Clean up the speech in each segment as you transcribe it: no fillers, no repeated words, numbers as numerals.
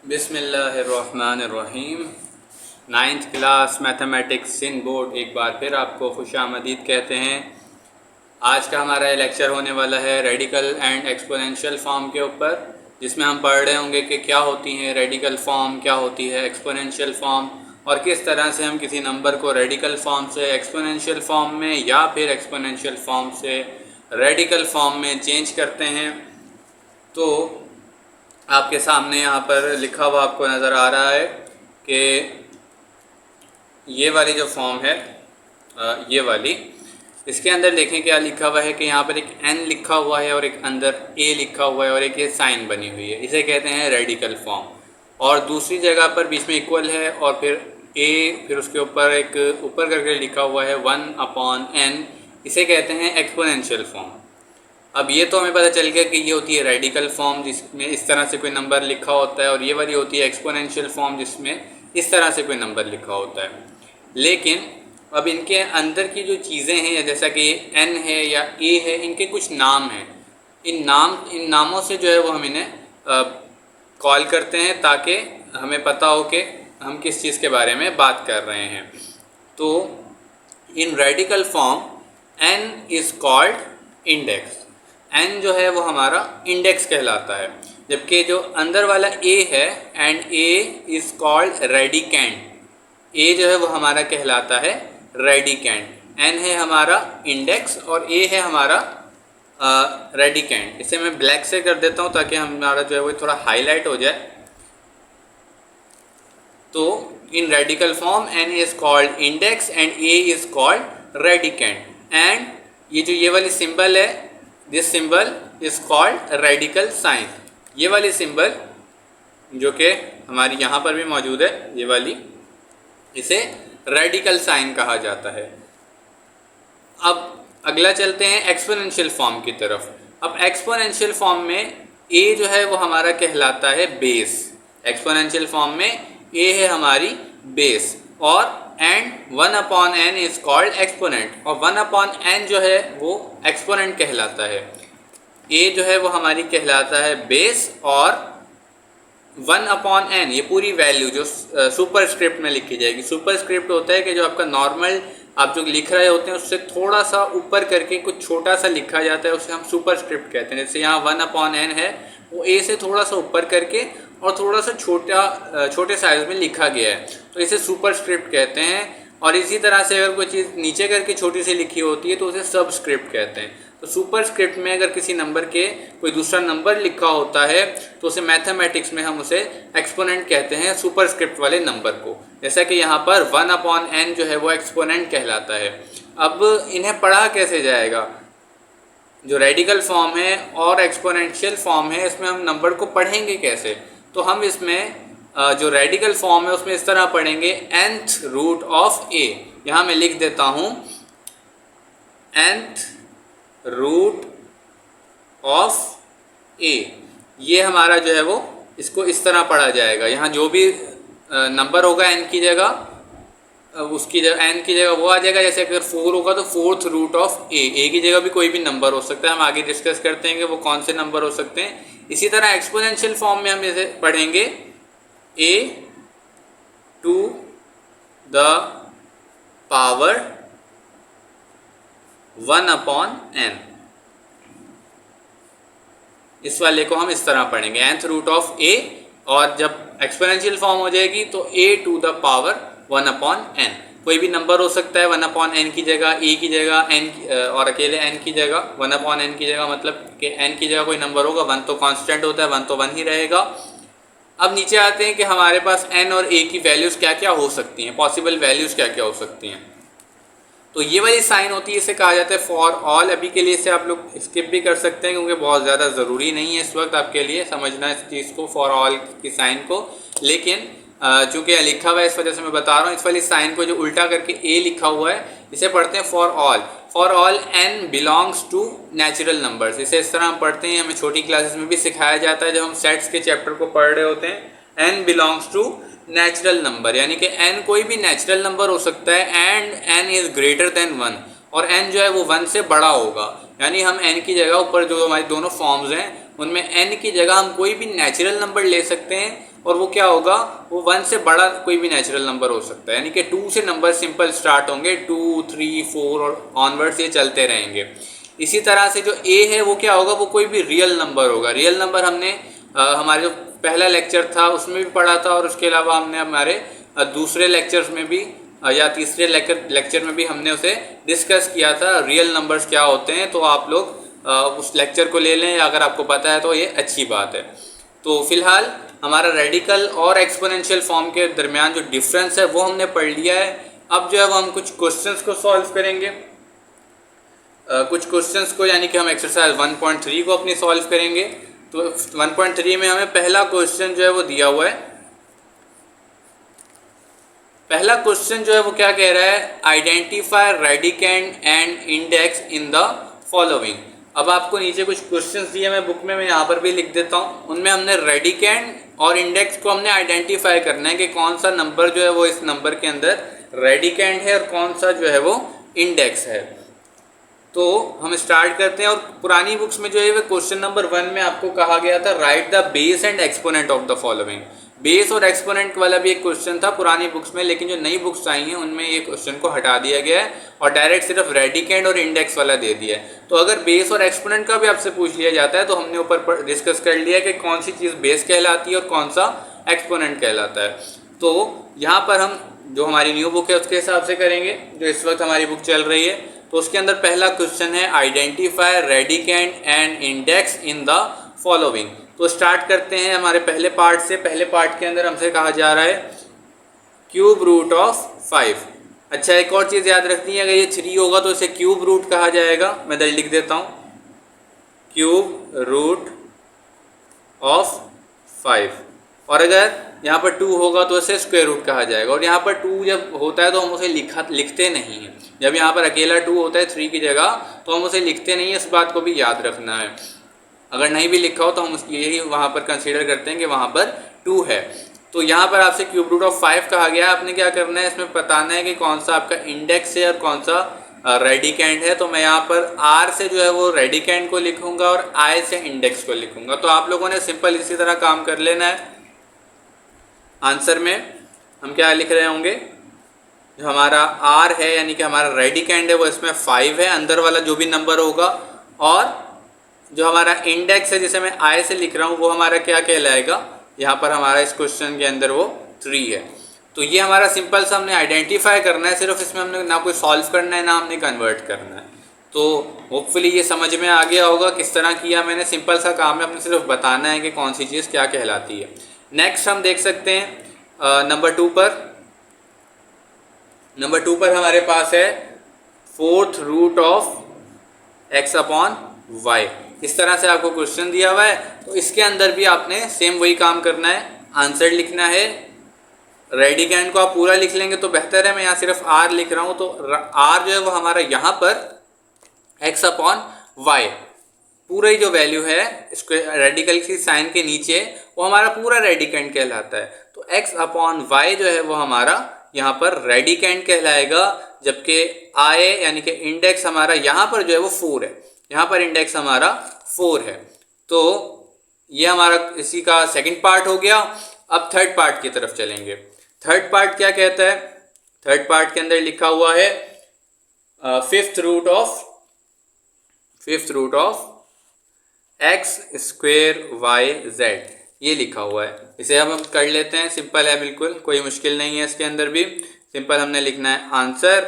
बिस्मिल्लाहिर्रहमानिर्रहीम। Ninth class mathematics Sindh board एक बार फिर आपको खुशामदीद कहते हैं। आज का हमारा लेक्चर होने वाला है रेडिकल एंड एक्सपोनेंशियल फॉर्म के ऊपर, जिसमें हम पढ़ रहे होंगे कि क्या होती हैं रेडिकल फॉर्म, क्या होती है एक्सपोनेंशियल फॉर्म, और किस तरह से हम किसी नंबर को रेडिकल फॉर्म से एक्सपोनेंशियल फॉर्म में या फिर एक्सपोनेंशियल फॉर्म से रेडिकल फॉर्म में चेंज करते हैं। तो आपके सामने यहाँ पर लिखा हुआ आपको नज़र आ रहा है कि ये वाली जो फॉर्म है, ये वाली, इसके अंदर देखें क्या लिखा हुआ है कि यहाँ पर एक n लिखा हुआ है और एक अंदर a लिखा हुआ है और एक ये साइन बनी हुई है। इसे कहते हैं रेडिकल फॉर्म। और दूसरी जगह पर बीच में इक्वल है और फिर a, फिर उसके ऊपर एक ऊपर करके लिखा हुआ है 1/n। इसे कहते हैं एक्सपोनेंशियल फॉर्म। अब ये तो हमें पता चल गया कि ये होती है रेडिकल फॉर्म जिसमें इस तरह से कोई नंबर लिखा होता है, और ये वाली होती है एक्सपोनेंशियल फॉर्म जिसमें इस तरह से कोई नंबर लिखा होता है। लेकिन अब इनके अंदर की जो चीज़ें हैं, जैसा कि n है या a है, इनके कुछ नाम हैं। इन नामों से जो है वो हम इन्हें कॉल करते हैं ताकि हमें पता हो कि हम किस चीज़ के बारे में बात कर रहे हैं। तो in radical form n is called index. n जो है वो हमारा इंडेक्स कहलाता है, जबकि जो अंदर वाला a है and a is called radicand. a जो है वो हमारा कहलाता है रेडिकेंड। n है हमारा इंडेक्स और a है हमारा रेडिकेंड। इसे मैं ब्लैक से कर देता हूँ ताकि हमारा जो है वो थोड़ा हाईलाइट हो जाए। तो in radical form n is called index and a is called radicand. And ये वाली सिंबल है, this symbol is called radical sign. ये वाली सिंबल जो कि हमारी यहाँ पर भी मौजूद है, ये वाली, इसे रेडिकल साइन कहा जाता है। अब अगला चलते हैं एक्सपोनेंशियल फॉर्म की तरफ। अब एक्सपोनेंशियल फॉर्म में a जो है वो हमारा कहलाता है बेस। एक्सपोनेंशियल फॉर्म में a है हमारी बेस, और and 1/n is called exponent, और 1/n जो है वो एक्सपोनेंट कहलाता है। a जो है वो हमारी कहलाता है बेस, और 1/n ये पूरी वैल्यू जो सुपरस्क्रिप्ट में लिखी जाएगी। सुपरस्क्रिप्ट होता है कि जो आपका नॉर्मल आप जो लिख रहे होते हैं उससे थोड़ा सा ऊपर करके कुछ छोटा सा लिखा जाता है, उसे हम सुपरस्क्रिप्ट कहते हैं। जैसे यहाँ 1/n है, वो a से थोड़ा सा ऊपर करके और थोड़ा सा छोटे साइज में लिखा गया है, तो इसे सुपरस्क्रिप्ट कहते हैं। और इसी तरह से अगर कोई चीज़ नीचे करके छोटी सी लिखी होती है तो उसे सबस्क्रिप्ट कहते हैं। तो सुपरस्क्रिप्ट में अगर किसी नंबर के कोई दूसरा नंबर लिखा होता है तो उसे मैथमेटिक्स में हम उसे एक्सपोनेंट कहते हैं, सुपरस्क्रिप्ट वाले नंबर को। जैसा कि यहाँ पर 1/n जो है वो एक्सपोनेंट कहलाता है। अब इन्हें पढ़ा कैसे जाएगा? जो रेडिकल फॉर्म है और एक्सपोनेंशियल फॉर्म है, इसमें हम नंबर को पढ़ेंगे कैसे? तो हम इसमें जो रेडिकल फॉर्म है उसमें इस तरह पढ़ेंगे nth रूट ऑफ a। यहाँ मैं लिख देता हूँ nth रूट ऑफ a। ये हमारा जो है वो इसको इस तरह पढ़ा जाएगा। यहाँ जो भी नंबर होगा n की जगह, उसकी जगह n की जगह वो आ जाएगा। जैसे अगर 4 होगा तो 4th रूट ऑफ a की जगह भी कोई भी नंबर हो सकता है। हम आगे डिस्कस करते हैं कि वो कौन से नंबर हो सकते हैं। इसी तरह एक्सपोनेंशियल फॉर्म में हम इसे पढ़ेंगे a to the power 1/n। इस वाले को हम इस तरह पढ़ेंगे nth रूट ऑफ a, और जब एक्सपोनेंशियल फॉर्म हो जाएगी तो a to the power 1/n। कोई भी नंबर हो सकता है 1/n की जगह, a की जगह, n और अकेले n की जगह 1/n की जगह, मतलब कि n की जगह कोई नंबर होगा। 1 तो कांस्टेंट होता है, 1 तो 1 ही रहेगा। अब नीचे आते हैं कि हमारे पास n और a की वैल्यूज़ क्या क्या हो सकती हैं, पॉसिबल वैल्यूज़ क्या क्या हो सकती हैं। तो ये वाली साइन होती है, इसे कहा जाता है फॉर ऑल। अभी के लिए इसे आप लोग स्किप भी कर सकते हैं क्योंकि बहुत ज़्यादा ज़रूरी नहीं है इस वक्त आपके लिए समझना इस चीज़ को, फॉर ऑल की साइन को। लेकिन चूँकि लिखा हुआ है इस वजह से मैं बता रहा हूँ। इस वाली साइन को जो उल्टा करके a लिखा हुआ है, इसे पढ़ते हैं for all. For all n belongs to natural numbers. इसे इस तरह हम पढ़ते हैं, हमें छोटी क्लासेस में भी सिखाया जाता है जब हम सेट्स के चैप्टर को पढ़ रहे होते हैं। n belongs to natural number, यानी कि n कोई भी नेचुरल नंबर हो सकता है and n is greater than 1, और n जो है वो 1 से बड़ा होगा। यानी हम n की जगह ऊपर जो हमारी दोनों फॉर्म्स हैं उनमें n की जगह हम कोई भी नेचुरल नंबर ले सकते हैं और वो क्या होगा, वो 1 से बड़ा कोई भी नेचुरल नंबर हो सकता है, यानी कि 2 से नंबर सिंपल स्टार्ट होंगे, 2, 3, 4 और ऑनवर्ड्स ये चलते रहेंगे। इसी तरह से जो ए है वो क्या होगा, वो कोई भी रियल नंबर होगा। रियल नंबर हमने हमारे जो पहला लेक्चर था उसमें भी पढ़ा था, और उसके अलावा हमने हमारे दूसरे लेक्चर्स में भी या तीसरे लेक्चर में भी हमने उसे डिस्कस किया था, रियल नंबर्स क्या होते हैं। तो आप लोग उस लेक्चर को ले लें, अगर आपको पता है तो ये अच्छी बात है। तो फिलहाल हमारा रेडिकल और एक्सपोनेंशियल फॉर्म के दरमियान जो डिफरेंस है वो हमने पढ़ लिया है। अब जो है वो हम कुछ क्वेश्चंस को सॉल्व करेंगे, कुछ क्वेश्चंस को, यानी कि हम एक्सरसाइज 1.3 को अपनी सॉल्व करेंगे। तो 1.3 में हमें पहला क्वेश्चन जो है वो दिया हुआ है। पहला क्वेश्चन जो है वो क्या कह रहा है, identify radicand and index in the following. अब आपको नीचे कुछ क्वेश्चंस दिए मैं बुक में, मैं यहाँ पर भी लिख देता हूँ। उनमें हमने रेडिकेंड और इंडेक्स को हमने आइडेंटिफाई करना है कि कौन सा नंबर जो है वो इस नंबर के अंदर रेडिकेंड है और कौन सा जो है वो इंडेक्स है। तो हम स्टार्ट करते हैं। और पुरानी बुक्स में जो है वो क्वेश्चन नंबर 1 में आपको कहा गया था right the base and exponent of the following. Base और एक्सपोनेंट वाला भी एक क्वेश्चन था पुरानी बुक्स में, लेकिन जो नई बुक्स आई हैं उनमें ये क्वेश्चन को हटा दिया गया है और डायरेक्ट सिर्फ रेडिकेंड और इंडेक्स वाला दे दिया है। तो अगर बेस और एक्सपोनेंट का भी आपसे पूछ लिया जाता है तो हमने ऊपर डिस्कस कर लिया कि कौन सी चीज़ बेस कहलाती है और कौन सा एक्सपोनेंट कहलाता है। तो यहाँ पर हम जो हमारी न्यू बुक है उसके हिसाब से करेंगे, जो इस वक्त हमारी बुक चल रही है। तो उसके अंदर पहला क्वेश्चन है identify radicand and index in the following. तो स्टार्ट करते हैं हमारे पहले पार्ट से। पहले पार्ट के अंदर हमसे कहा जा रहा है क्यूब रूट ऑफ 5। अच्छा, एक और चीज़ याद रखनी है, अगर ये 3 होगा तो इसे क्यूब रूट कहा जाएगा। मैं इधर लिख देता हूँ, क्यूब रूट ऑफ 5। और अगर यहाँ पर 2 होगा तो इसे स्क्वायर रूट कहा जाएगा। और यहाँ पर 2 जब होता है तो हम उसे लिखते नहीं हैं। जब यहाँ पर अकेला 2 होता है 3 की जगह तो हम उसे लिखते नहीं हैं, इस बात को भी याद रखना है। अगर नहीं भी लिखा हो तो हम यही वहाँ पर कंसीडर करते हैं कि वहाँ पर 2 है। तो यहाँ पर आपसे क्यूब रूट ऑफ 5 कहा गया। आपने क्या करना है, इसमें बताना है कि कौन सा आपका इंडेक्स है और कौन सा रेडिकेंड है। तो मैं यहाँ पर R से जो है वो रेडिकेंड को लिखूंगा और I से इंडेक्स को लिखूंगा। तो आप लोगों ने सिंपल इसी तरह काम कर लेना है। आंसर में हम क्या लिख रहे होंगे, जो हमारा R है यानी कि हमारा रेडिकेंड है वो इसमें 5 है, अंदर वाला जो भी नंबर होगा, और जो हमारा इंडेक्स है जिसे मैं I से लिख रहा हूँ वो हमारा क्या कहलाएगा, यहाँ पर हमारा इस क्वेश्चन के अंदर वो 3 है। तो ये हमारा सिंपल सा हमने आइडेंटिफाई करना है, सिर्फ इसमें हमने ना कोई सॉल्व करना है ना हमने कन्वर्ट करना है। तो होपफुली ये समझ में आ गया होगा किस तरह किया मैंने। सिंपल सा काम है, अपने सिर्फ बताना है कि कौन सी चीज़ क्या कहलाती है। नेक्स्ट हम देख सकते हैं नंबर 2 पर। नंबर 2 पर हमारे पास है 4th root of x upon y। इस तरह से आपको क्वेश्चन दिया हुआ है, तो इसके अंदर भी आपने सेम वही काम करना है, आंसर लिखना है। रेडिकेंड को आप पूरा लिख लेंगे तो बेहतर है, मैं यहाँ सिर्फ r लिख रहा हूँ। तो r जो है वो हमारा यहाँ पर x अपॉन y, पूरा ही जो वैल्यू है रेडिकल की साइन के नीचे वो हमारा पूरा रेडिकेंड कहलाता है। तो x अपॉन y जो है वो हमारा यहाँ पर रेडिकेंड कहलाएगा, जबकि I यानी कि इंडेक्स हमारा यहाँ पर जो है वो 4 है, यहाँ पर इंडेक्स हमारा 4 है। तो ये हमारा इसी का सेकंड पार्ट हो गया। अब थर्ड पार्ट की तरफ चलेंगे। थर्ड पार्ट क्या कहता है, थर्ड पार्ट के अंदर लिखा हुआ है 5th root of x square y z, ये लिखा हुआ है। इसे हम कर लेते हैं, सिंपल है बिल्कुल, कोई मुश्किल नहीं है इसके अंदर भी। सिंपल हमने लिखना है आंसर।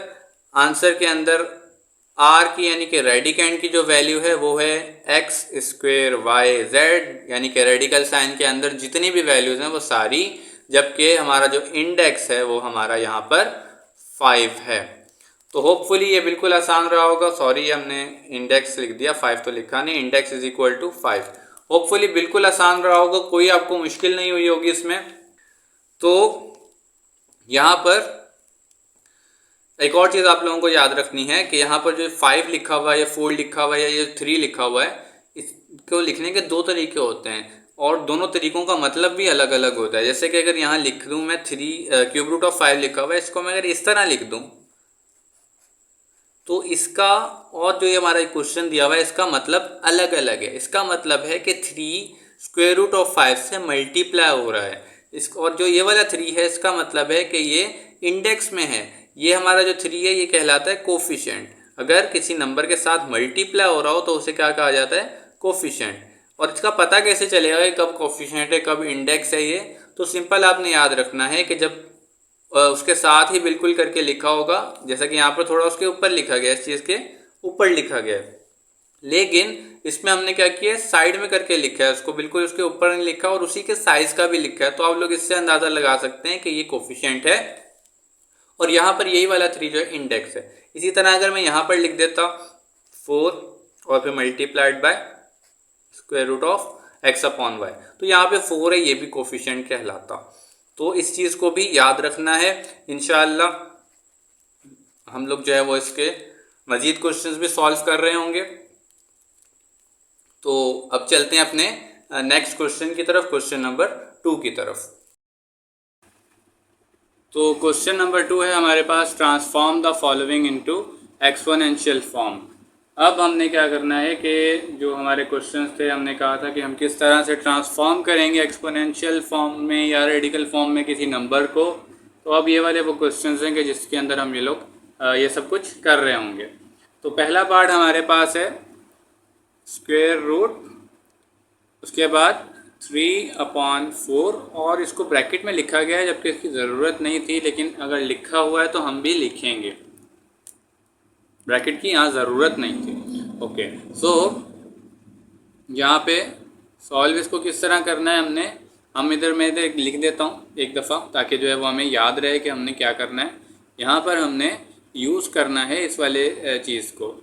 आंसर के अंदर r की यानी कि रेडिकेंड की जो वैल्यू है वो है x स्क्वेयर y z, यानी कि रेडिकल साइन के अंदर जितनी भी वैल्यूज़ हैं वो सारी, जबकि हमारा जो इंडेक्स है वो हमारा यहाँ पर 5 है। तो होपफुली ये बिल्कुल आसान रहा होगा। सॉरी हमने इंडेक्स लिख दिया, 5 तो लिखा नहीं। Index is equal to 5। Hopefully बिल्कुल आसान रहा होगा, कोई आपको मुश्किल नहीं हुई होगी इसमें। तो यहाँ पर एक और चीज़ आप लोगों को याद रखनी है कि यहाँ पर जो 5 लिखा हुआ है या 4 लिखा हुआ है या ये 3 लिखा हुआ है, इसको लिखने के 2 तरीके होते हैं और दोनों तरीकों का मतलब भी अलग अलग होता है। जैसे कि अगर यहाँ लिख दूँ मैं 3 क्यूब रूट ऑफ 5 लिखा हुआ है, इसको मैं अगर इस तरह लिख दूँ तो इसका और जो ये हमारा क्वेश्चन दिया हुआ है इसका मतलब अलग अलग है। इसका मतलब है कि 3 स्क्वायर रूट ऑफ 5 से मल्टीप्लाई हो रहा है, इस और जो ये वाला 3 है इसका मतलब है कि ये इंडेक्स में है। ये हमारा जो 3 है ये कहलाता है कोफिशिएंट। अगर किसी नंबर के साथ मल्टीप्लाई हो रहा हो तो उसे क्या कहा जाता है, कोफिशिएंट। और इसका पता कैसे चलेगा कि कब कोफिशिएंट है कब इंडेक्स है ये, तो सिंपल आपने याद रखना है कि जब उसके साथ ही बिल्कुल करके लिखा होगा, जैसा कि यहाँ पर थोड़ा उसके ऊपर लिखा गया, इस चीज़ के ऊपर लिखा गया है, लेकिन इसमें हमने क्या किया है, साइड में करके लिखा है, उसको बिल्कुल उसके ऊपर नहीं लिखा और उसी के साइज का भी लिखा है। तो आप लोग इससे अंदाज़ा लगा सकते हैं कि ये कोफिशिएंट है और यहाँ पर यही वाला 3 जो है इंडेक्स है। इसी तरह अगर मैं यहाँ पर लिख देता 4 और फिर multiplied by square root of x upon y, तो यहाँ पे 4 है, ये भी कोफिशिएंट कहलाता। तो इस चीज़ को भी याद रखना है। इंशाअल्लाह हम लोग जो है वो इसके मज़ीद क्वेश्चंस भी सॉल्व कर रहे होंगे। तो अब चलते हैं अपने नेक्स्ट क्वेश्चन की तरफ, क्वेश्चन नंबर 2 की तरफ। तो क्वेश्चन नंबर 2 है हमारे पास, transform the following into exponential form. अब हमने क्या करना है कि जो हमारे क्वेश्चंस थे हमने कहा था कि हम किस तरह से ट्रांसफॉर्म करेंगे एक्सपोनेंशियल फॉर्म में या रेडिकल फॉर्म में किसी नंबर को। तो अब ये वाले वो क्वेश्चंस हैं कि जिसके अंदर हम ये लोग ये सब कुछ कर रहे होंगे। तो पहला पार्ट हमारे पास है स्क्वायर रूट, उसके बाद 3/4 और इसको ब्रैकेट में लिखा गया है जबकि इसकी ज़रूरत नहीं थी, लेकिन अगर लिखा हुआ है तो हम भी लिखेंगे, ब्रैकेट की यहाँ ज़रूरत नहीं थी। ओके, सो यहाँ पे सॉल्व इसको किस तरह करना है हम इधर मैं इधर लिख देता हूँ एक दफ़ा ताकि जो है वो हमें याद रहे कि हमने क्या करना है। यहाँ पर हमने यूज़ करना है इस वाले चीज़ को,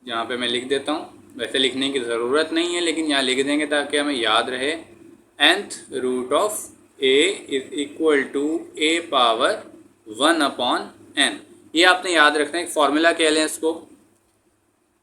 यहाँ पे मैं लिख देता हूँ, वैसे लिखने की ज़रूरत नहीं है लेकिन यहाँ लिख देंगे ताकि हमें याद रहे। nth root of a is equal to a power 1/n, ये आपने याद रखना है, एक फार्मूला कह लें इसको।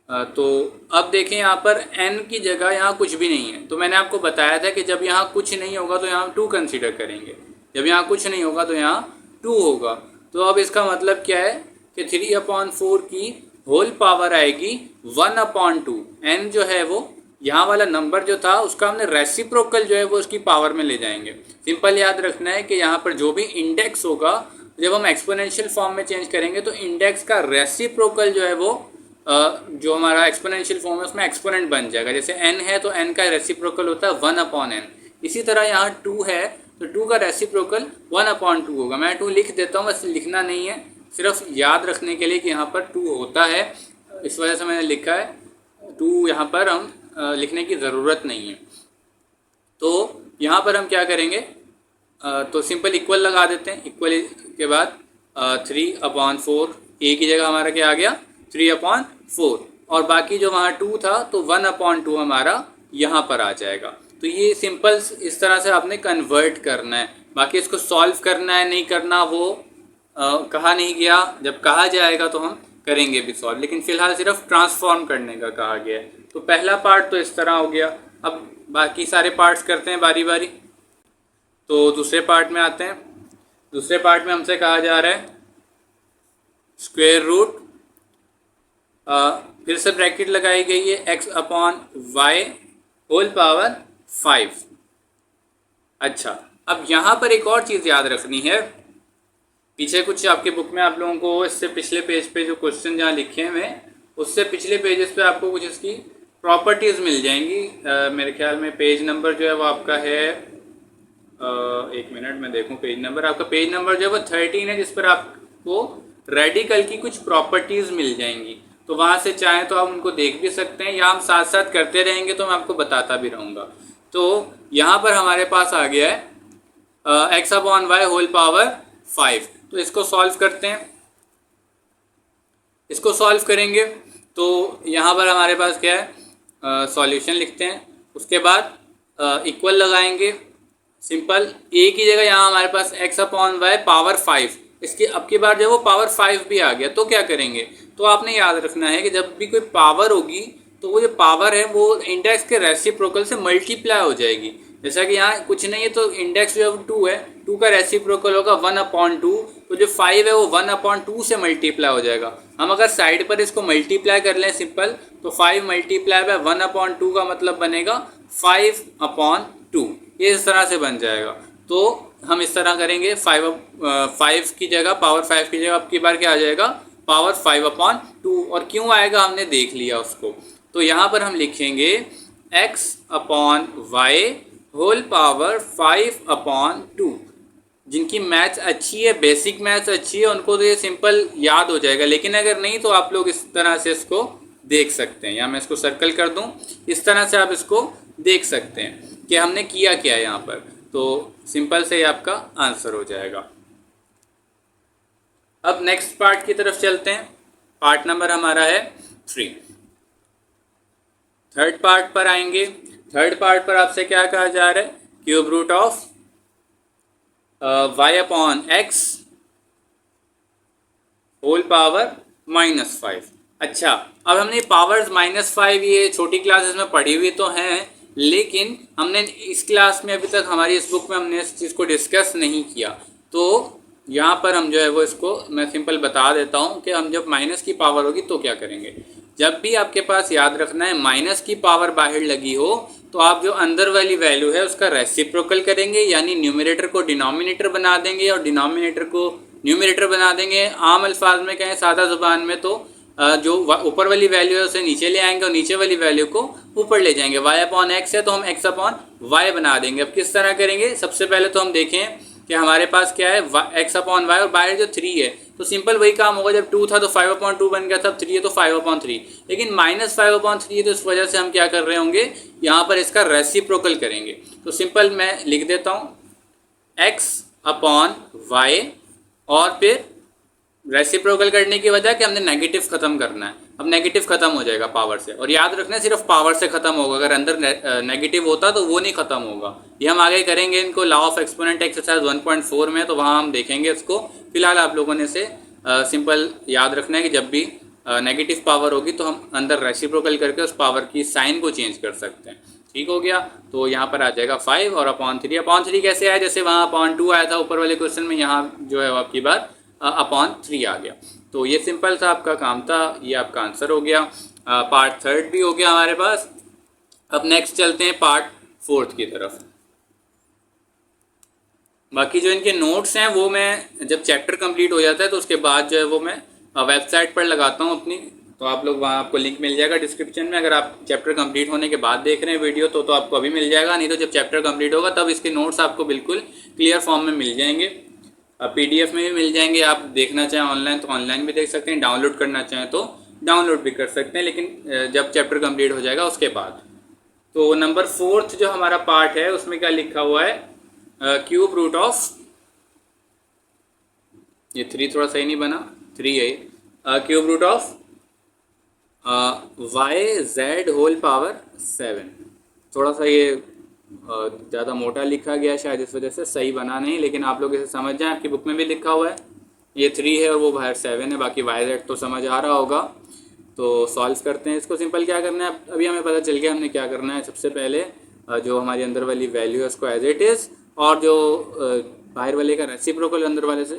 तो अब देखें यहाँ पर n की जगह यहाँ कुछ भी नहीं है, तो मैंने आपको बताया था कि जब यहाँ कुछ नहीं होगा तो यहाँ 2 कंसीडर करेंगे, जब यहाँ कुछ नहीं होगा तो यहाँ 2 होगा। तो अब इसका मतलब क्या है कि 3/4 की होल पावर आएगी 1/2। n जो है वो यहाँ वाला नंबर जो था उसका हमने रेसिप्रोकल जो है वो उसकी पावर में ले जाएंगे। सिंपल याद रखना है कि यहाँ पर जो भी इंडेक्स होगा जब हम एक्सपोनेंशियल फॉर्म में चेंज करेंगे तो इंडेक्स का रेसिप्रोकल जो है वो जो हमारा एक्सपोनेंशियल फॉर्म है उसमें एक्सपोनेंट बन जाएगा। जैसे n है तो n का रेसिप्रोकल होता है 1/n। इसी तरह यहाँ 2 है तो 2 का रेसिप्रोकल 1/2 होगा। मैं 2 लिख देता हूँ, बस लिखना नहीं है, सिर्फ याद रखने के लिए कि यहाँ पर 2 होता है, इस वजह से मैंने लिखा है। 2 यहाँ पर हम लिखने की ज़रूरत नहीं है। तो यहाँ पर हम क्या करेंगे, तो सिंपल इक्वल लगा देते हैं। इक्वल के बाद 3/4, ए की जगह हमारा क्या आ गया 3/4 और बाकी जो वहाँ 2 था तो 1/2 हमारा यहाँ पर आ जाएगा। तो ये सिंपल इस तरह से आपने कन्वर्ट करना है। बाकी इसको सॉल्व करना है नहीं करना वो कहा नहीं गया, जब कहा जाएगा तो हम करेंगे भी सॉल्व, लेकिन फ़िलहाल सिर्फ ट्रांसफॉर्म करने का कहा गया है। तो पहला पार्ट तो इस तरह हो गया। अब बाकी सारे पार्ट्स करते हैं बारी बारी। तो दूसरे पार्ट में आते हैं। दूसरे पार्ट में हमसे कहा जा रहा है स्क्वायर रूट, फिर से ब्रैकेट लगाई गई है x/y होल पावर 5। अच्छा, अब यहाँ पर एक और चीज़ याद रखनी है। पीछे कुछ आपके बुक में आप लोगों को इससे पिछले पेज पे जो क्वेश्चन जहाँ लिखे हैं उससे पिछले पेजेस पे आपको कुछ इसकी प्रॉपर्टीज़ मिल जाएंगी। मेरे ख्याल में पेज नंबर जो है वो आपका है, एक मिनट में देखूं, पेज नंबर आपका पेज नंबर जो है वो 13 है, जिस पर आपको रेडिकल की कुछ प्रॉपर्टीज़ मिल जाएंगी। तो वहाँ से चाहें तो आप उनको देख भी सकते हैं या हम साथ साथ करते रहेंगे तो मैं आपको बताता भी रहूँगा। तो यहाँ पर हमारे पास आ गया है x/y होल पावर 5। तो इसको सॉल्व करते हैं। इसको सॉल्व करेंगे तो यहाँ पर हमारे पास क्या है, सॉल्यूशन लिखते हैं, उसके बाद इक्वल लगाएंगे। सिंपल a की जगह यहाँ हमारे पास x/y पावर 5, इसकी अब की बार जब वो पावर 5 भी आ गया तो क्या करेंगे, तो आपने याद रखना है कि जब भी कोई पावर होगी तो वो जो पावर है वो इंडेक्स के रेसिप्रोकल से मल्टीप्लाई हो जाएगी। जैसा कि यहाँ कुछ नहीं है तो इंडेक्स जो है 2 है, 2 का रेसिप्रोकल होगा 1/2, तो जो 5 है वो 1/2 से मल्टीप्लाई हो जाएगा। हम अगर साइड पर इसको मल्टीप्लाई कर लें सिंपल, तो 5 मल्टीप्लाई बाय 1/2 का मतलब बनेगा 5/2, ये इस तरह से बन जाएगा। तो हम इस तरह करेंगे, 5 की जगह, पावर 5 की जगह अब की बार क्या आ जाएगा, पावर 5/2। और क्यों आएगा हमने देख लिया उसको। तो यहाँ पर हम लिखेंगे x/y होल पावर 5/2। जिनकी मैथ्स अच्छी है, बेसिक मैथ्स अच्छी है, उनको तो ये सिंपल याद हो जाएगा, लेकिन अगर नहीं तो आप लोग इस तरह से इसको देख सकते हैं, या मैं इसको सर्कल कर दूं, इस तरह से आप इसको देख सकते हैं कि हमने किया क्या है यहाँ पर। तो सिंपल से आपका आंसर हो जाएगा। अब नेक्स्ट पार्ट की तरफ चलते हैं। पार्ट नंबर हमारा है 3। थर्ड पार्ट पर आएंगे। थर्ड पार्ट पर आपसे क्या कहा जा रहा है, cube root of y/x whole power -5। अच्छा, अब हमने पावर्स -5 ये छोटी क्लासेस में पढ़ी हुई तो हैं, लेकिन हमने इस क्लास में अभी तक, हमारी इस बुक में हमने इस चीज़ को डिस्कस नहीं किया। तो यहाँ पर हम जो है वो इसको मैं सिंपल बता देता हूँ कि हम जब माइनस की पावर होगी तो क्या करेंगे। जब भी आपके पास याद रखना है माइनस की पावर बाहर लगी हो, तो आप जो अंदर वाली वैल्यू है उसका रेसिप्रोकल करेंगे, यानी न्यूमरेटर को डिनोमिनेटर बना देंगे और डिनोमिनेटर को न्यूमरेटर बना देंगे। आम अल्फाज में कहें, सादा ज़ुबान में, तो जो ऊपर वाली वैल्यू है उसे नीचे ले आएंगे और नीचे वाली वैल्यू को ऊपर ले जाएंगे। y/x है तो हम x/y बना देंगे। अब किस तरह करेंगे, सबसे पहले तो हम देखें कि हमारे पास क्या है, x/y, और बाहर जो 3 है तो सिंपल वही काम होगा। जब 2 था तो 5/2 बन गया था, अब 3 है तो 5/3। लेकिन -5/3 है तो इस वजह से हम क्या कर रहे होंगे, यहाँ पर इसका रेसिप्रोकल करेंगे। तो सिंपल मैं लिख देता हूँ x/y, और फिर रेसिप्रोकल करने की वजह कि हमने नेगेटिव खत्म करना है। अब नेगेटिव खत्म हो जाएगा पावर से, और याद रखना सिर्फ पावर से खत्म होगा, अगर अंदर नेगेटिव होता तो वो नहीं खत्म होगा। ये हम आगे करेंगे इनको, लॉ ऑफ एक्सपोनेंट एक्सरसाइज 1.4 में, तो वहाँ हम देखेंगे इसको। फिलहाल आप लोगों ने से सिंपल याद रखना है कि जब भी नेगेटिव पावर होगी तो हम अंदर रेसिप्रोकल करके उस पावर की साइन को चेंज कर सकते हैं। ठीक हो गया। तो यहाँ पर आ जाएगा 5 और अपॉन 3 कैसे आया, जैसे वहाँ अपॉन 2 आया था ऊपर वाले क्वेश्चन में, यहाँ जो है आपकी बार अपॉन 3 आ गया। तो ये सिंपल सा आपका काम था, ये आपका आंसर हो गया। पार्ट थर्ड भी हो गया हमारे पास। अब नेक्स्ट चलते हैं पार्ट फोर्थ की तरफ। बाकी जो इनके नोट्स हैं वो मैं जब चैप्टर कंप्लीट हो जाता है तो उसके बाद जो है वो मैं वेबसाइट पर लगाता हूँ अपनी, तो आप लोग वहाँ, आपको लिंक मिल जाएगा डिस्क्रिप्शन में। अगर आप चैप्टर कंप्लीट होने के बाद देख रहे हैं वीडियो तो आपको अभी मिल जाएगा, नहीं तो जब चैप्टर कंप्लीट होगा तब इसके नोट्स आपको बिल्कुल क्लियर फॉर्म में मिल जाएंगे। PDF में भी मिल जाएंगे। आप देखना चाहें ऑनलाइन तो ऑनलाइन भी देख सकते हैं, डाउनलोड करना चाहें तो डाउनलोड भी कर सकते हैं, लेकिन जब चैप्टर कंप्लीट हो जाएगा उसके बाद। तो नंबर 4 जो हमारा पार्ट है उसमें क्या लिखा हुआ है, क्यूब रूट ऑफ, ये 3 थोड़ा सही नहीं बना, 3 है, cube root of y/z whole power 7। थोड़ा सा ये ज़्यादा मोटा लिखा गया शायद, इस वजह से सही बना नहीं, लेकिन आप लोग इसे समझ जाएं, आपकी बुक में भी लिखा हुआ है। ये 3 है और वो बाहर 7 है, बाकी y/z तो समझ आ रहा होगा। तो सॉल्व करते हैं इसको। सिंपल क्या करना है, अभी हमें पता चल गया हमने क्या करना है। सबसे पहले जो हमारी अंदर वाली वैल्यू है उसको एज इट इज़, और जो बाहर वाले का रेसिप्रोकल अंदर वाले से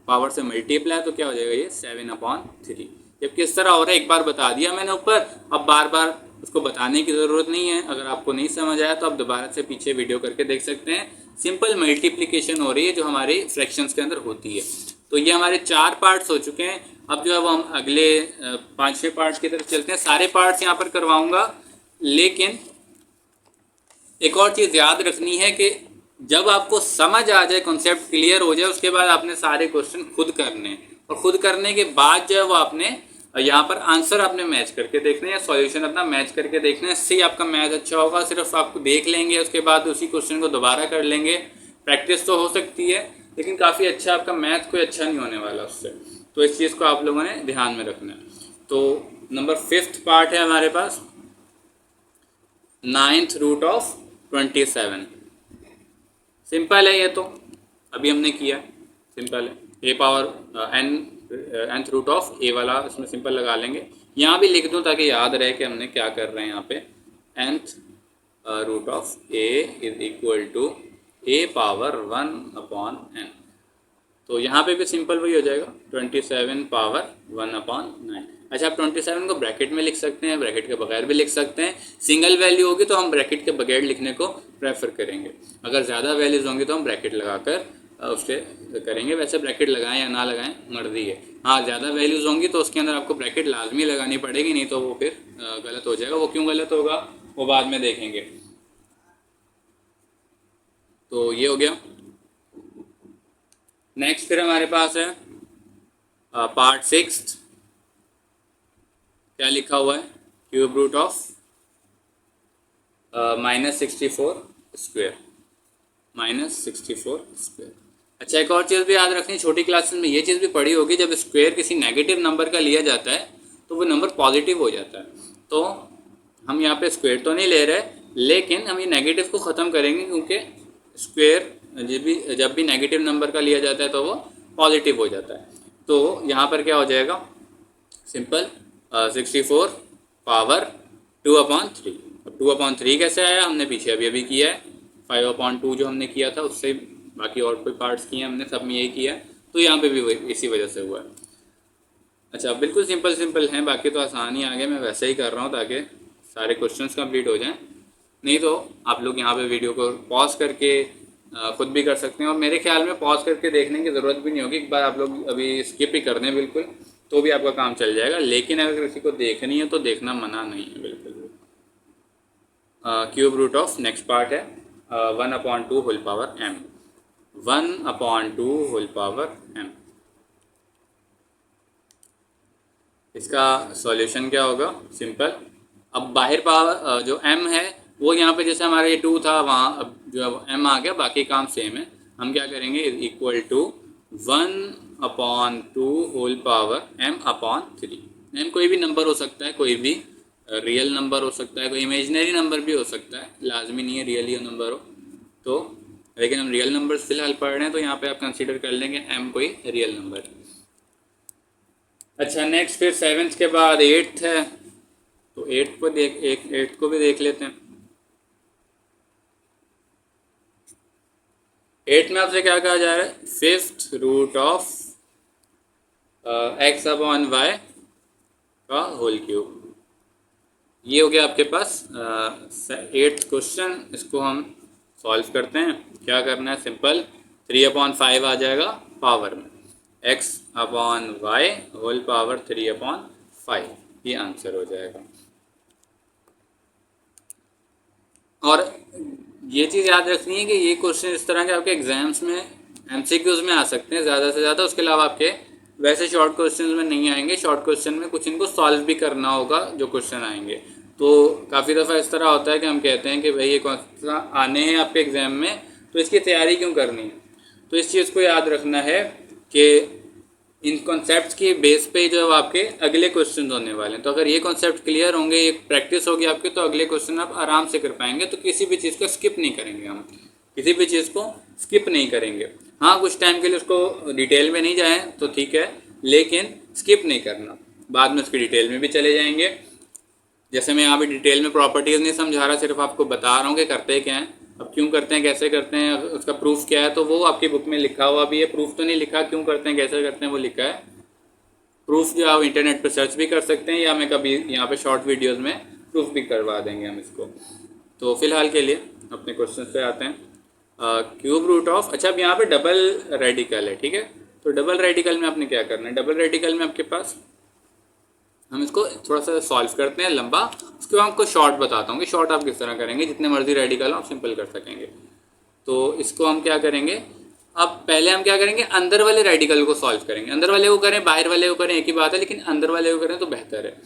पावर से मल्टीप्लाई, तो क्या हो जाएगा ये 7/3। जब किस तरह हो रहा है एक बार बता दिया मैंने ऊपर, अब बार बार उसको बताने की ज़रूरत नहीं है। अगर आपको नहीं समझ आया तो आप दोबारा से पीछे वीडियो करके देख सकते हैं। सिंपल मल्टीप्लिकेशन हो रही है जो हमारे फ्रैक्शंस के अंदर होती है। तो ये हमारे 4 पार्ट्स हो चुके हैं। अब जो है वो हम अगले 5-6 पार्ट्स की तरफ चलते हैं। सारे पार्ट्स यहाँ पर करवाऊँगा, लेकिन एक और चीज़ याद रखनी है कि जब आपको समझ आ जाए, कॉन्सेप्ट क्लियर हो जाए, उसके बाद आपने सारे क्वेश्चन खुद करने हैं, और खुद करने के बाद जो है वो आपने यहाँ पर आंसर आपने मैच करके देखना है, या सॉल्यूशन अपना मैच करके देखना है। इससे आपका मैथ अच्छा होगा। सिर्फ आपको देख लेंगे, उसके बाद उसी क्वेश्चन को दोबारा कर लेंगे। प्रैक्टिस तो हो सकती है, लेकिन काफ़ी अच्छा आपका मैथ कोई अच्छा नहीं होने वाला उससे। तो इस चीज़ को आप लोगों ने ध्यान में रखना है। तो नंबर 5th पार्ट है हमारे पास, 9th रूट ऑफ 27। सिंपल है ये, तो अभी हमने किया, सिंपल है। ए पावर nth रूट ऑफ ए वाला इसमें सिंपल लगा लेंगे। यहाँ भी लिख दूँ ताकि याद रहे कि हमने क्या कर रहे हैं। यहाँ पे nth root of a is equal to a power 1/n। तो यहाँ पे भी सिंपल वही हो जाएगा, 27 पावर 1/9। अच्छा, आप 27 को ब्रैकेट में लिख सकते हैं, ब्रैकेट के बगैर भी लिख सकते हैं। सिंगल वैल्यू होगी तो हम ब्रैकेट के बगैर लिखने को प्रेफर करेंगे। अगर ज़्यादा वैल्यूज़ होंगी तो हम ब्रैकेट लगाकर उसके करेंगे। वैसे ब्रैकेट लगाएं या ना लगाएं मर्जी है। हाँ, ज़्यादा वैल्यूज़ होंगी तो उसके अंदर आपको ब्रैकेट लाजमी लगानी पड़ेगी, नहीं तो वो फिर गलत हो जाएगा। वो क्यों गलत होगा वो बाद में देखेंगे। तो ये हो गया। नेक्स्ट फिर हमारे पास है पार्ट 6। क्या लिखा हुआ है? Cube root of -64 square, -64 square. अच्छा, एक और चीज़ भी याद रखनी, छोटी क्लासेस में ये चीज़ भी पढ़ी होगी, जब स्क्वायर किसी नेगेटिव नंबर का लिया जाता है तो वो नंबर पॉजिटिव हो जाता है। तो हम यहाँ पे स्क्वायर तो नहीं ले रहे, लेकिन हम ये नेगेटिव को ख़त्म करेंगे, क्योंकि स्क्वायर जब भी नेगेटिव नंबर का लिया जाता है तो वो पॉजिटिव हो जाता है। तो यहाँ पर क्या हो जाएगा? Simple 64 power 2/3। अब 2/3 कैसे आया? हमने पीछे अभी किया है। 5/2 जो हमने किया था उससे बाकी और कोई पार्ट्स किए हमने, सब में यही किया है। तो यहाँ पे भी इसी वजह से हुआ है। अच्छा, बिल्कुल सिंपल हैं, बाकी तो आसान ही आ गया। मैं वैसे ही कर रहा हूँ ताकि सारे क्वेश्चंस कंप्लीट हो जाएं। नहीं तो आप लोग यहाँ पे वीडियो को पॉज करके खुद भी कर सकते हैं, और मेरे ख्याल में पॉज करके देखने की ज़रूरत भी नहीं होगी। एक बार आप लोग अभी स्किप ही कर दें बिल्कुल, तो भी आपका काम चल जाएगा। लेकिन अगर किसी को देखनी है तो देखना मना नहीं है बिल्कुल। Cube root of next part है 1/2 whole power m, 1/2 whole power m। इसका सॉल्यूशन क्या होगा? सिंपल। अब बाहर पावर जो m है वो यहाँ पे जैसे हमारा ये 2 था, वहाँ अब जो m आ गया, बाकी काम सेम है। हम क्या करेंगे? Equal to 1/2 whole power m/3। m कोई भी नंबर हो सकता है, कोई भी रियल नंबर हो सकता है, कोई इमेजिनरी नंबर भी हो सकता है, लाजमी नहीं है रियल ही नंबर हो। तो लेकिन हम रियल नंबर्स फिलहाल पढ़ रहे हैं, तो यहाँ पे आप कंसीडर कर लेंगे m कोई रियल नंबर है। अच्छा, नेक्स्ट फिर 7th के बाद 8th है, तो 8th को भी देख लेते हैं। 8th में आपसे क्या कहा जा रहा है? 5th रूट ऑफ x/y का होल क्यूब। ये हो गया आपके पास 8th क्वेश्चन। इसको हम सॉल्व करते हैं। क्या करना है? सिंपल 3/5 आ जाएगा पावर में, x/y होल पावर 3/5, ये आंसर हो जाएगा। और ये चीज़ याद रखनी है कि ये क्वेश्चन इस तरह के आपके एग्जाम्स में MCQs में आ सकते हैं ज़्यादा से ज़्यादा। उसके अलावा आपके वैसे शॉर्ट क्वेश्चन में नहीं आएंगे। शॉर्ट क्वेश्चन में कुछ इनको सॉल्व भी करना होगा जो क्वेश्चन आएंगे। तो काफ़ी दफ़ा इस तरह होता है कि हम कहते हैं कि भाई ये क्वेश्चन आने हैं आपके एग्ज़ाम में, तो इसकी तैयारी क्यों करनी है? तो इस चीज़ को याद रखना है कि इन कॉन्सेप्ट्स की बेस पे जो आपके अगले क्वेश्चन होने वाले हैं। तो अगर ये कॉन्सेप्ट क्लियर होंगे, ये प्रैक्टिस होगी आपकी, तो अगले क्वेश्चन आप आराम से कर पाएंगे। तो किसी भी चीज़ को स्किप नहीं करेंगे, हम किसी भी चीज़ को स्किप नहीं करेंगे। हाँ, कुछ टाइम के लिए उसको डिटेल में नहीं जाएँ तो ठीक है, लेकिन स्किप नहीं करना। बाद में उसकी डिटेल में भी चले जाएंगे। जैसे मैं यहाँ पे डिटेल में प्रॉपर्टीज़ नहीं समझा रहा, सिर्फ आपको बता रहा हूँ कि करते क्या हैं, अब क्यों करते हैं, कैसे करते हैं, उसका प्रूफ क्या है। तो वो आपकी बुक में लिखा हुआ भी है। प्रूफ तो नहीं लिखा, क्यों करते हैं कैसे करते हैं वो लिखा है। प्रूफ जो आप इंटरनेट पर सर्च भी कर सकते हैं, या मैं कभी यहाँ पे शॉर्ट वीडियोस में प्रूफ भी करवा देंगे हम इसको। तो फिलहाल के लिए अपने क्वेश्चन पे आते हैं। क्यूब रूट ऑफ, अच्छा अब यहाँ पे डबल रेडिकल है, ठीक है। तो डबल रेडिकल में आपने क्या करना है? डबल रेडिकल में आपके पास, हम इसको थोड़ा सा सॉल्व करते हैं लंबा, उसके बाद आपको शॉर्ट बताता हूँ कि शॉर्ट आप किस तरह करेंगे। जितने मर्जी रेडिकल आप सिंपल कर सकेंगे। तो इसको हम क्या करेंगे? अब पहले हम क्या करेंगे? अंदर वाले रेडिकल को सॉल्व करेंगे। अंदर वाले को करें, बाहर वाले को करें, एक ही बात है, लेकिन अंदर वाले को करें तो बेहतर है।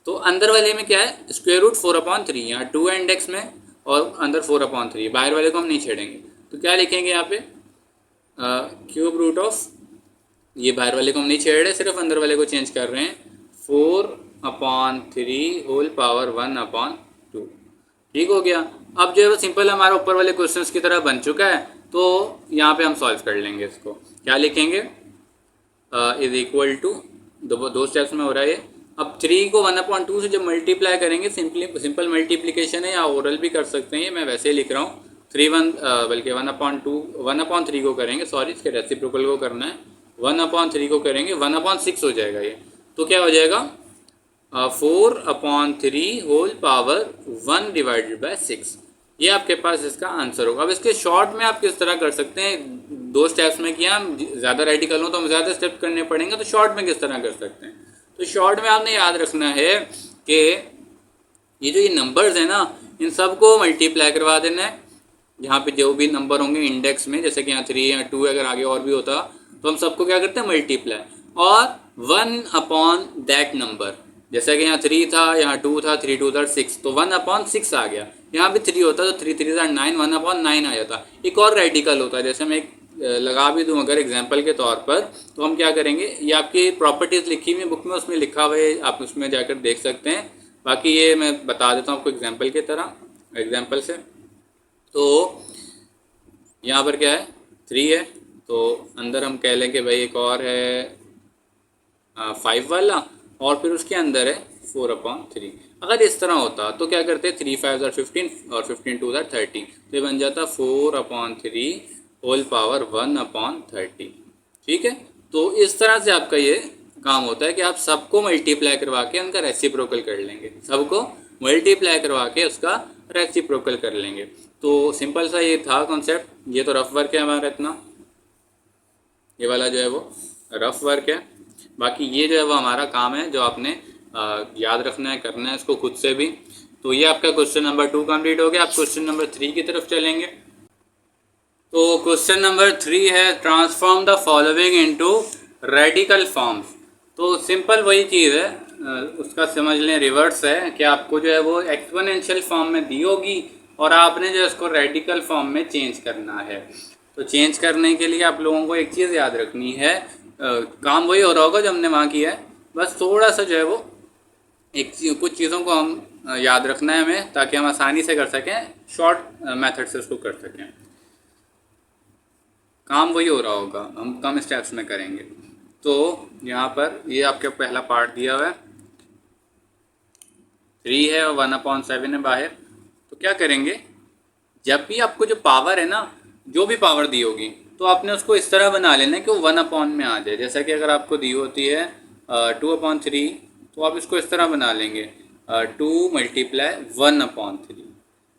तो अंदर वाले में क्या है? स्क्वायर रूट 4/3, यहाँ 2 है इंडेक्स में, और अंदर 4/3, बाहर वाले को हम नहीं छेड़ेंगे। तो क्या लिखेंगे यहाँ पे? क्यूब रूट ऑफ, ये बाहर वाले को हम नहीं छेड़ रहे, सिर्फ अंदर वाले को चेंज कर रहे हैं, 4/3 होल पावर 1/2। ठीक हो गया। अब जो है वो सिंपल हमारा ऊपर वाले क्वेश्चंस की तरह बन चुका है। तो यहाँ पे हम सॉल्व कर लेंगे इसको। क्या लिखेंगे? इज इक्वल टू, दो स्टेप्स में हो रहा है ये। अब 3 को 1/2 से जब मल्टीप्लाई करेंगे, सिंपल मल्टीप्लिकेशन है, या ओरल भी कर सकते हैं, ये मैं वैसे ही लिख रहा हूँ। 1/3 को करेंगे, सॉरी, इसके रेसिप्रोकल को करना है। 1/3 को करेंगे, 1/6 हो जाएगा ये। तो क्या हो जाएगा? 4/3 होल पावर 1 डिवाइडेड बाय 6। ये आपके पास इसका आंसर होगा। अब इसके शॉर्ट में आप किस तरह कर सकते हैं, दो स्टेप्स में किया, हम ज़्यादा रेडिकल हो तो हम ज़्यादा स्टेप करने पड़ेंगे, तो शॉर्ट में किस तरह कर सकते हैं। तो शॉर्ट में आपने याद रखना है कि ये जो ये नंबर्स हैं ना, इन सबको मल्टीप्लाई करवा देना है। यहाँ पे जो भी नंबर होंगे इंडेक्स में, जैसे कि यहाँ 3 या 2 अगर आगे और भी होता तो हम सबको क्या करते हैं, मल्टीप्लाई, और 1 दैट नंबर। जैसे कि यहाँ 3 था, यहाँ 2 था, 3 2 था 6, तो 1/6 आ गया। यहाँ भी 3 होता तो 3 3 9, 1/9 आ जाता। एक और रेडिकल होता है, जैसे मैं एक लगा भी दूँ अगर एग्जाम्पल के तौर पर, तो हम क्या करेंगे, ये आपकी प्रॉपर्टीज़ लिखी हुई बुक में, उसमें लिखा हुआ है, आप उसमें जाकर देख सकते हैं। बाकी ये मैं बता देता हूँ आपको एग्जाम्पल की तरह, एग्जाम्पल से। तो यहाँ पर क्या है, 3 है, तो अंदर हम कह लें कि भाई एक और है 5 वाला, और फिर उसके अंदर है 4/3। अगर इस तरह होता तो क्या करते, 3 5 15 और 15 2 30, तो ये बन जाता 4/3 होल पावर 1/30। ठीक है, तो इस तरह से आपका ये काम होता है कि आप सबको मल्टीप्लाई करवा के उनका रेसिप्रोकल कर लेंगे, सबको मल्टीप्लाई करवा के उसका रेसिप्रोकल कर लेंगे। तो सिंपल सा ये था कॉन्सेप्ट। ये तो रफ वर्क है हमारा इतना, ये वाला जो है वो रफ वर्क है। बाकी ये जो है वो हमारा काम है, जो आपने याद रखना है, करना है इसको खुद से भी। तो ये आपका क्वेश्चन नंबर 2 कंप्लीट हो गया। आप क्वेश्चन नंबर 3 की तरफ चलेंगे। तो क्वेश्चन नंबर 3 है, transform the following into radical forms. तो सिंपल वही चीज़ है, उसका समझ लें रिवर्स है कि आपको जो है वो एक्सपोनेंशियल फॉर्म में दी होगी और आपने जो इसको रेडिकल फॉर्म में चेंज करना है। तो चेंज करने के लिए आप लोगों को एक चीज़ याद रखनी है, काम वही हो रहा होगा जो हमने वहाँ किया है, बस थोड़ा सा जो है वो कुछ चीज़ों को हम याद रखना है हमें, ताकि हम आसानी से कर सकें, शॉर्ट मेथड से उसको कर सकें। काम वही हो रहा होगा, हम कम स्टेप्स में करेंगे। तो यहाँ पर ये आपके पहला पार्ट दिया हुआ है, 3 है और 1/7 है बाहर। तो क्या करेंगे, जब भी आपको जो पावर है ना, जो भी पावर दी होगी, तो आपने उसको इस तरह बना लेना है कि वो 1 में आ जाए। जैसा कि अगर आपको दी होती है 2/3, तो आप इसको इस तरह बना लेंगे 2 × 1/3,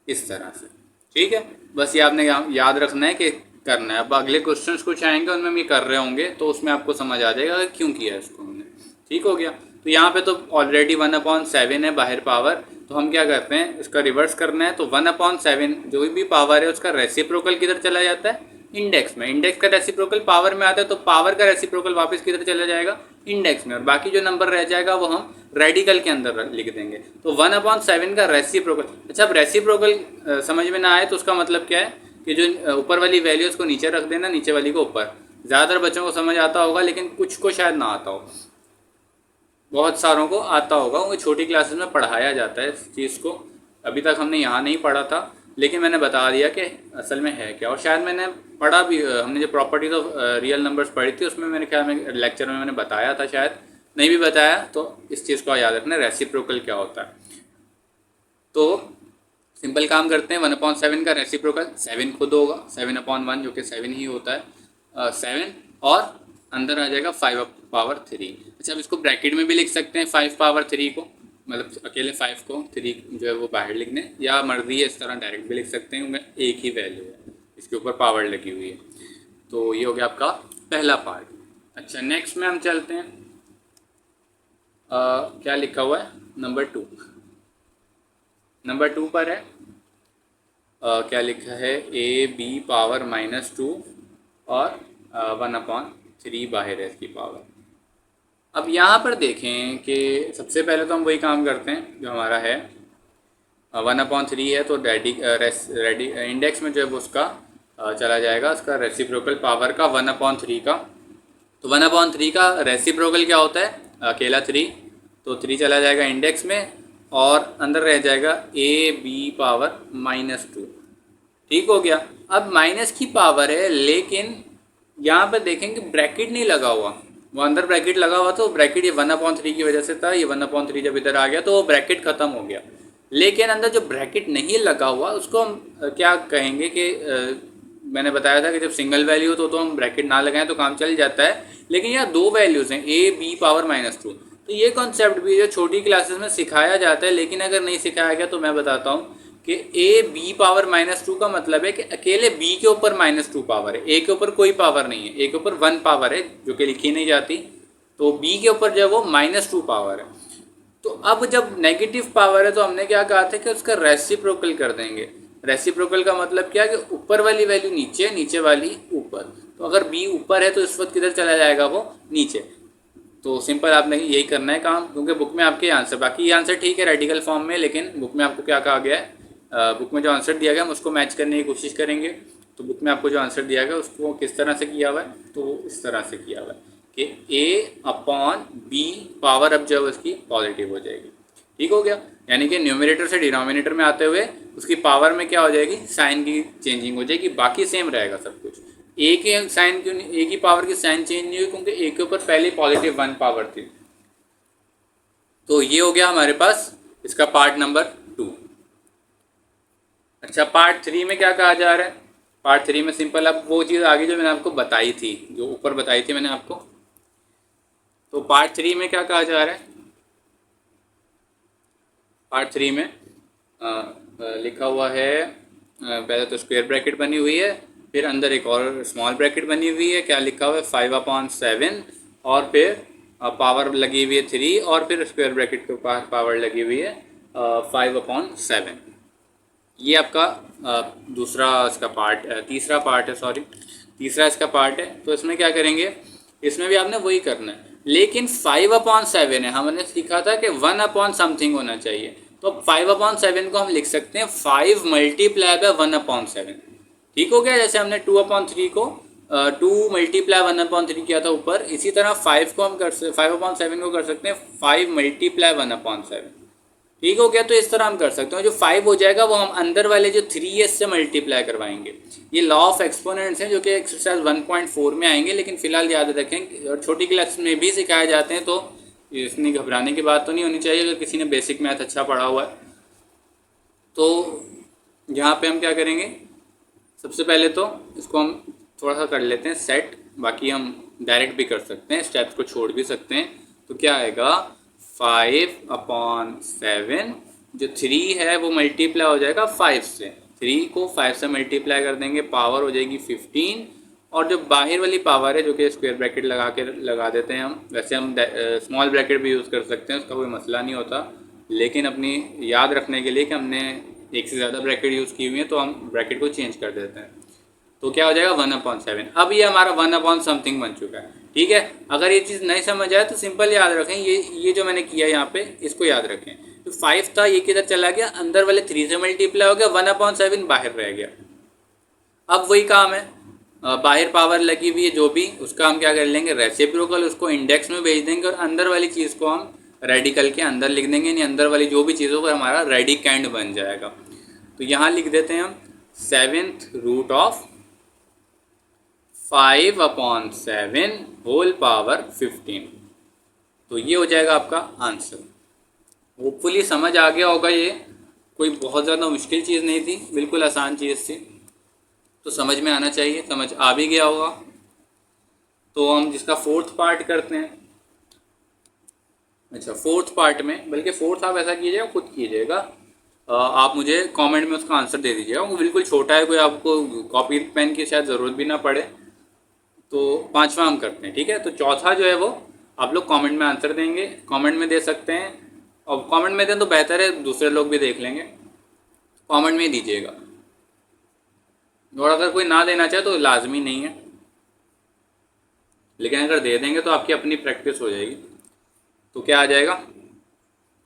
इस तरह से। ठीक है, बस ये आपने याद रखना है कि करना है। अब अगले क्वेश्चंस कुछ आएंगे, उनमें हम ये कर रहे होंगे, तो उसमें आपको समझ आ जाएगा कि क्यों किया इसको हमने। ठीक हो गया। तो यहाँ पे तो ऑलरेडी 1/7 है बाहर पावर, तो हम क्या करते हैं, इसका रिवर्स करना है। तो 1/7 जो भी पावर है उसका रेसिप्रोकल किधर चला जाता है, इंडेक्स में। इंडेक्स का रेसिप्रोकल पावर में आता है, तो पावर का रेसिप्रोकल वापस किधर चला जाएगा, इंडेक्स में, और बाकी जो नंबर रह जाएगा वो हम रेडिकल के अंदर लिख देंगे। तो 1/7 का रेसिप्रोकल। अच्छा, अब रेसिप्रोकल समझ में ना आए तो उसका मतलब क्या है कि जो ऊपर वाली वैल्यूज़ को नीचे रख देना, नीचे वाली को ऊपर। ज़्यादातर बच्चों को समझ आता होगा, लेकिन कुछ को शायद ना आता हो, बहुत सारों को आता होगा, वो छोटी क्लासेस में पढ़ाया जाता है इस चीज़ को। अभी तक हमने यहाँ नहीं पढ़ा था, लेकिन मैंने बता दिया कि असल में है क्या। और शायद मैंने पढ़ा भी, हमने जो प्रॉपर्टीज ऑफ रियल नंबर्स पढ़ी थी, उसमें मेरे ख्याल में लेक्चर में मैंने बताया था, शायद नहीं भी बताया, तो इस चीज़ को याद रखना, रेसिप्रोकल क्या होता है। तो सिंपल काम करते हैं, 1/7 का रेसिप्रोकल 7 खुद होगा, 7/1 जो कि 7 ही होता है, 7, और अंदर आ जाएगा 5/3। अच्छा, अब इसको ब्रैकेट में भी लिख सकते हैं 5/3 को, मतलब अकेले 5 को, 3 जो है वो बाहर लिखने, या मर्जी है इस तरह डायरेक्ट भी लिख सकते हैं, एक ही वैल्यू है, इसके ऊपर पावर लगी हुई है। तो ये हो गया आपका पहला पार्ट। अच्छा, नेक्स्ट में हम चलते हैं, क्या लिखा हुआ है, नंबर 2। नंबर 2 पर है क्या लिखा है, ab⁻−2 और 1/3 बाहर है इसकी पावर। अब यहाँ पर देखें कि सबसे पहले तो हम वही काम करते हैं जो हमारा है, 1/3 है, तो इंडेक्स में जो है वो उसका चला जाएगा, उसका रेसिप्रोकल पावर का 1/3 का। तो 1/3 का रेसिप्रोकल क्या होता है, अकेला 3, तो 3 चला जाएगा इंडेक्स में, और अंदर रह जाएगा ab⁻−2। ठीक हो गया। अब माइनस की पावर है, लेकिन यहाँ पर देखेंगे ब्रैकेट नहीं लगा हुआ, वो अंदर ब्रैकेट लगा हुआ, तो ब्रैकेट ये 1/3 की वजह से था, ये 1/3 जब इधर आ गया तो वो ब्रैकेट ख़त्म हो गया। लेकिन अंदर जो ब्रैकेट नहीं लगा हुआ उसको हम क्या कहेंगे कि मैंने बताया था कि जब सिंगल वैल्यू हो तो हम ब्रैकेट ना लगाएं तो काम चल जाता है। लेकिन यहाँ 2 वैल्यूज़ हैं, ab⁻−2, तो ये कॉन्सेप्ट भी जो छोटी क्लासेस में सिखाया जाता है, लेकिन अगर नहीं सिखाया गया तो मैं बताता हूँ कि ए बी पावर -2 का मतलब है कि अकेले बी के ऊपर -2 पावर है, ए के ऊपर कोई पावर नहीं है, ए के ऊपर 1 पावर है जो कि लिखी नहीं जाती, तो बी के ऊपर जो है वो -2 पावर है। तो अब जब नेगेटिव पावर है तो हमने क्या कहा था कि उसका रेसिप्रोकल कर देंगे। रेसिप्रोकल का मतलब क्या कि ऊपर वाली वैल्यू नीचे, नीचे वाली ऊपर। तो अगर बी ऊपर है तो इस वक्त किधर चला जाएगा, वो नीचे। तो सिंपल आपने यही करना है काम, क्योंकि बुक में आपके आंसर, बाकी ये आंसर ठीक है रेडिकल फॉर्म में, लेकिन बुक में आपको क्या कहा गया है, बुक में जो आंसर दिया गया हम उसको मैच करने की कोशिश करेंगे। तो बुक में आपको जो आंसर दिया गया उसको किस तरह से किया हुआ है, तो इस तरह से किया हुआ है कि ए अपॉन बी पावर अब जो है उसकी पॉजिटिव हो जाएगी। ठीक हो गया, यानी कि न्यूमरेटर से डिनोमिनेटर में आते हुए उसकी पावर में क्या हो जाएगी, साइन की चेंजिंग हो जाएगी, बाकी सेम रहेगा सब कुछ। ए के साइन क्यों नहीं, ए की पावर की साइन चेंज नहीं हुई क्योंकि ए के ऊपर पहले पॉजिटिव 1 पावर थी। तो ये हो गया हमारे पास इसका पार्ट नंबर 2। अच्छा, पार्ट 3 में क्या कहा जा रहा है? पार्ट 3 में सिंपल, अब वो चीज़ आगे जो मैंने आपको बताई थी, जो ऊपर बताई थी मैंने आपको, तो पार्ट 3 में क्या कहा जा रहा है? पार्ट 3 में लिखा हुआ है, पहले तो स्क्वायर ब्रैकेट बनी हुई है, फिर अंदर एक और स्मॉल ब्रैकेट बनी हुई है, क्या लिखा हुआ है 5/7, और फिर पावर लगी हुई है 3, और फिर स्क्वायर ब्रैकेट के पास पावर लगी हुई है 5/7। ये आपका दूसरा इसका पार्ट, तीसरा पार्ट है, सॉरी तीसरा इसका पार्ट है। तो इसमें क्या करेंगे, इसमें भी आपने वही करना है, लेकिन 5/7 है, हमने सीखा था कि 1 समथिंग होना चाहिए। तो 5/7 को हम लिख सकते हैं 5 मल्टीप्लाई बाय 1/7। ठीक हो गया, जैसे हमने 2/3 को 2 मल्टीप्लाई 1/3 किया था ऊपर, इसी तरह 5 को हम 5/7 को कर सकते हैं 5 मल्टीप्लाई 1/7। ठीक हो गया, तो इस तरह हम कर सकते हैं। जो 5 हो जाएगा वो हम अंदर वाले जो 3s से मल्टीप्लाई करवाएंगे। ये लॉ ऑफ एक्सपोनेंट्स हैं जो कि एक्सरसाइज 1.4 में आएंगे, लेकिन फिलहाल याद रखें और छोटी क्लास में भी सिखाए जाते हैं, तो इसमें घबराने की बात तो नहीं होनी चाहिए अगर किसी ने बेसिक मैथ अच्छा पढ़ा हुआ है। तो यहाँ पे हम क्या करेंगे, सबसे पहले तो इसको हम थोड़ा सा कर लेते हैं सेट, बाकी हम डायरेक्ट भी कर सकते हैं, स्टेप्स को छोड़ भी सकते हैं। तो क्या आएगा 5/7, जो 3 है वो मल्टीप्लाई हो जाएगा 5 से, 3 को 5 से मल्टीप्लाई कर देंगे, पावर हो जाएगी 15, और जो बाहर वाली पावर है जो कि स्क्वायर ब्रैकेट लगा देते हैं हम, वैसे हम स्मॉल ब्रैकेट भी यूज़ कर सकते हैं, उसका कोई मसला नहीं होता, लेकिन अपनी याद रखने के लिए कि हमने एक से ज़्यादा ब्रैकेट यूज़ की हुई है तो हम ब्रैकेट को चेंज कर देते हैं। तो क्या हो जाएगा 1/7। अब ये हमारा 1 समथिंग बन चुका है। ठीक है, अगर ये चीज़ नहीं समझ आए तो सिंपल याद रखें, ये जो मैंने किया यहाँ पे इसको याद रखें। तो 5 था, ये किधर चला गया, अंदर वाले 3 से मल्टीप्लाई हो गया, 1/7 बाहर रह गया। अब वही काम है, बाहर पावर लगी हुई है जो भी, उसका हम क्या कर लेंगे रेसिप्रोकल, उसको इंडेक्स में भेज देंगे, और अंदर वाली चीज़ को हम रेडिकल के अंदर लिख देंगे, यानी अंदर वाली जो भी चीज़ होगा हमारा रेडिकेंड बन जाएगा। तो यहाँ लिख देते हैं हम 7th root of 5/7 whole power 15। तो ये हो जाएगा आपका आंसर। होपफुली समझ आ गया होगा, ये कोई बहुत ज़्यादा मुश्किल चीज़ नहीं थी, बिल्कुल आसान चीज़ थी, तो समझ में आना चाहिए, समझ आ भी गया होगा। तो हम जिसका 4th पार्ट करते हैं। अच्छा, 4th पार्ट में, बल्कि 4th आप ऐसा कीजिएगा, खुद कीजिएगा, आप मुझे कमेंट में उसका आंसर दे दीजिएगा, वो बिल्कुल छोटा है, कोई आपको कॉपी पेन की शायद ज़रूरत भी ना पड़े। तो 5वां हम करते हैं, ठीक है। तो चौथा जो है वो आप लोग कमेंट में आंसर देंगे, कमेंट में दे सकते हैं, और कमेंट में दें तो बेहतर है, दूसरे लोग भी देख लेंगे, कमेंट में ही दीजिएगा। और अगर कोई ना देना चाहे तो लाजमी नहीं है, लेकिन अगर दे देंगे तो आपकी अपनी प्रैक्टिस हो जाएगी। तो क्या आ जाएगा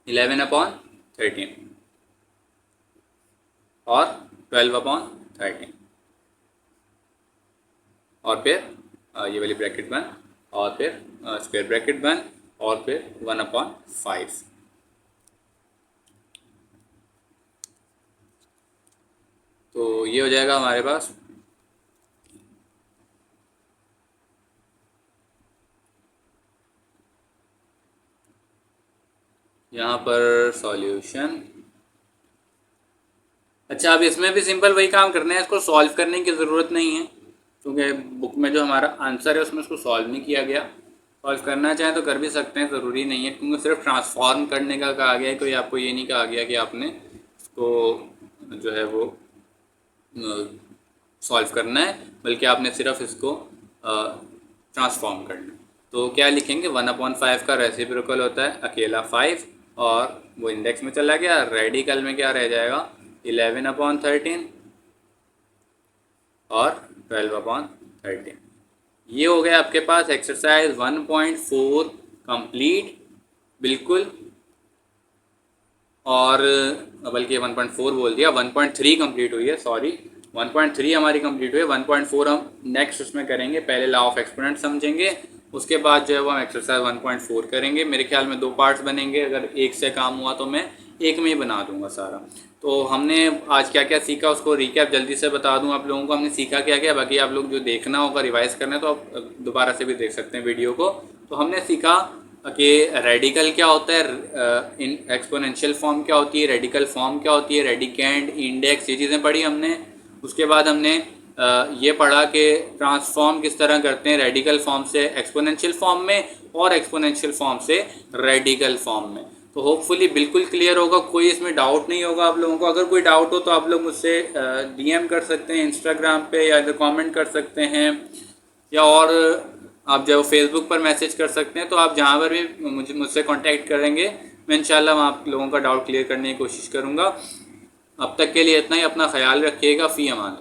11/13 और 12/13, और फिर ये वाली ब्रैकेट बन, और फिर स्क्वायर ब्रैकेट बन, और फिर 1/5। तो ये हो जाएगा हमारे पास। यहाँ पर सॉल्यूशन। अच्छा, अब इसमें भी सिंपल वही काम करना है, इसको सॉल्व करने की ज़रूरत नहीं है, क्योंकि बुक में जो हमारा आंसर है उसमें इसको सॉल्व नहीं किया गया। सॉल्व करना चाहें तो कर भी सकते हैं, ज़रूरी नहीं है, क्योंकि सिर्फ ट्रांसफॉर्म करने का कहा गया है, कोई आपको ये नहीं कहा गया कि आपने इसको जो है वो सॉल्व करना है, बल्कि आपने सिर्फ इसको ट्रांसफॉर्म करना है। तो क्या लिखेंगे, 1/5 का रेसिप्रोकल होता है अकेला 5, और वो इंडेक्स में चला गया, रेडिकल में क्या रह जाएगा 11/13 और 12/13। ये हो गया आपके पास एक्सरसाइज 1.4 कंप्लीट बिल्कुल, और बल्कि 1.4 बोल दिया, 1.3 कंप्लीट हुई है, सॉरी 1.3 हमारी कंप्लीट हुई है। 1.4 हम नेक्स्ट उसमें करेंगे, पहले लॉ ऑफ एक्सपोनेंट समझेंगे, उसके बाद जो है वो हम एक्सरसाइज 1.4 करेंगे। मेरे ख्याल में 2 पार्ट्स बनेंगे, अगर एक से काम हुआ तो मैं एक में ही बना दूंगा सारा। तो हमने आज क्या क्या सीखा उसको रिकैप जल्दी से बता दूं आप लोगों को। हमने सीखा क्या क्या, बाकी आप लोग जो देखना होगा रिवाइज करना है तो आप दोबारा से भी देख सकते हैं वीडियो को। तो हमने सीखा कि रेडिकल क्या होता है, इन एक्सपोनेंशियल फॉर्म क्या होती है, रेडिकल फॉर्म क्या होती है, रेडिकेंड, इंडेक्स, ये चीज़ें पढ़ी हमने। उसके बाद हमने ये पढ़ा कि ट्रांसफॉर्म किस तरह करते हैं रेडिकल फॉर्म से एक्सपोनेंशियल फॉर्म में और एक्सपोनेंशियल फॉर्म से रेडिकल फॉर्म में। तो होपफुली बिल्कुल क्लियर होगा, कोई इसमें डाउट नहीं होगा आप लोगों को। अगर कोई डाउट हो तो आप लोग मुझसे डीएम कर सकते हैं इंस्टाग्राम पे, या कमेंट कर सकते हैं, या और आप जब फेसबुक पर मैसेज कर सकते हैं। तो आप जहाँ पर भी मुझसे कांटेक्ट करेंगे, मैं इंशाल्लाह आप लोगों का डाउट क्लियर करने की कोशिश करूँगा। अब तक के लिए इतना ही, अपना ख्याल रखिएगा। फ़ी अमान।